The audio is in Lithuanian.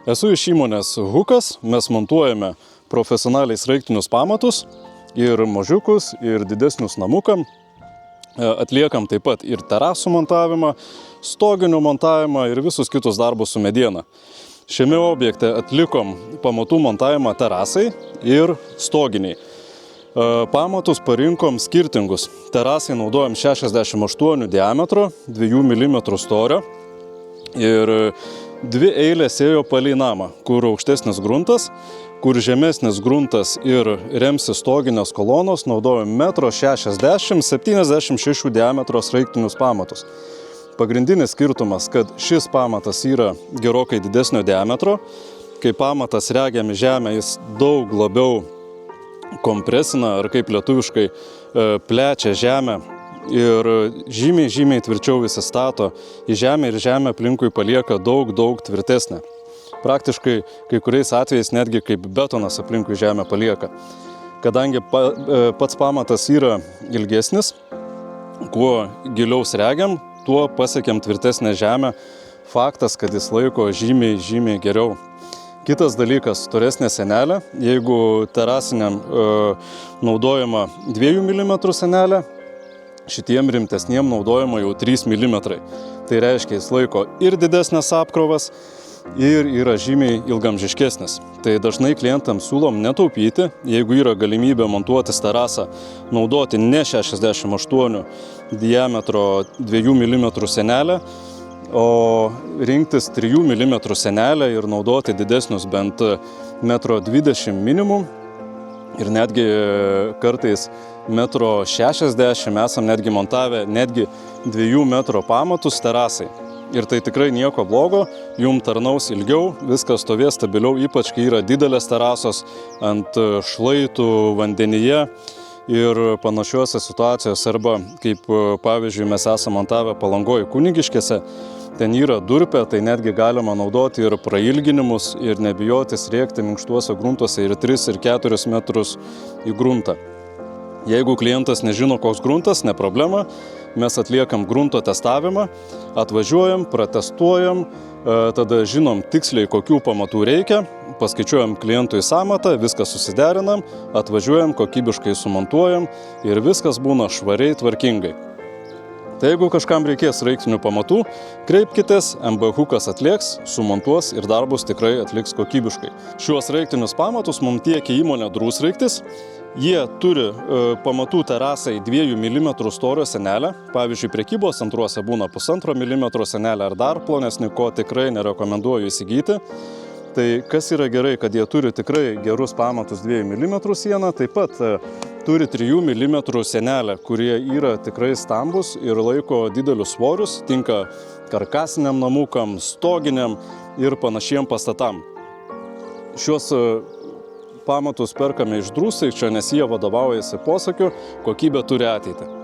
Esu iš įmonės Hukas, mes montuojame profesionaliai sraigtinius pamatus ir mažiukus, ir didesnius namukam. Atliekam taip pat ir terasų montavimą, stoginių montavimą ir visus kitus darbus su mediena. Šiame objekte atlikom pamatų montavimą terasai ir stoginiai. Pamatus parinkom skirtingus. Terasai naudojam 68 diametro, 2 mm storio ir 2 eilės ėjo palei namą, kur aukštesnis gruntas, kur žemesnis gruntas ir remsi stoginės kolonos, naudojam 1,60 m, 76 diametro sraigtinius pamatus. Pagrindinis skirtumas, kad šis pamatas yra gerokai didesnio diametro. Kai pamatas regiam į žemę, jis daug labiau kompresina, ar kaip lietuviškai plečia žemę ir žymiai tvirčiau įsistato į žemę ir žemę aplinkui palieka daug tvirtesnė. Praktiškai kai kuriais atvejais netgi kaip betonas aplinkui žemę palieka. Kadangi pats pamatas yra ilgesnis, kuo giliau sregiam, tuo pasiekiam tvirtesnę žemę. Faktas, kad jis laiko žymiai geriau. Kitas dalykas, storesnė sienelė. Jeigu terasiniam naudojama 2 mm sienelė, šitiem rimtesniem naudojama jau 3 mm. Tai reiškia, jis laiko ir didesnės apkrovas, ir yra žymiai ilgamžiškesnis. Tai dažnai klientams siūlom netaupyti, jeigu yra galimybė montuotis terasą, naudoti ne 68 diametro 2 mm sienelę, o rinktis 3 mm sienelę ir naudoti didesnius bent 1,20 m minimum ir netgi kartais 1,60 m esam netgi montavę netgi 2 m pamatus terasai. Ir tai tikrai nieko blogo, jum tarnaus ilgiau, viskas stovės stabiliau, ypač kai yra didelės terasos ant šlaitų, vandenyje ir panašiuose situacijose, arba kaip pavyzdžiui mes esame montavę Palangoj Kunigiškėse, ten yra durpė, tai netgi galima naudoti ir prailginimus ir nebijoti srėgti minkštuose gruntuose ir 3 ir 4 metrus į gruntą. Jeigu klientas nežino, koks gruntas, ne problema, mes atliekam grunto testavimą, atvažiuojam, pratestuojam, tada žinom tiksliai, kokių pamatų reikia, paskaičiuojam klientui sąmatą, viską susiderinam, atvažiuojam, kokybiškai sumontuojam ir viskas būna švariai, tvarkingai. Tai jeigu kažkam reikės sraigtinių pamatų, kreipkitės, MB Hukas atlieks, sumontuos ir darbus tikrai atliks kokybiškai. Šiuos sraigtinius pamatus mums tiekia įmonė Drūsraigtis. Jie turi pamatų terasai 2 mm storio sienelę. Pavyzdžiui, prekybos centruose būna 1,5 mm sienelė ar dar plonesnį, ko tikrai nerekomenduoju įsigyti. Tai kas yra gerai, kad jie turi tikrai gerus pamatus 2 mm sieną, taip pat turi 3 mm sienelę, kurie yra tikrai stambus ir laiko didelius svorius, tinka karkasiniam namukam, stoginiam ir panašiem pastatam. Šios pamatus perkame iš Drūsraigčio, nes jie vadovaujasi posakiu, kokybė turi ateitį.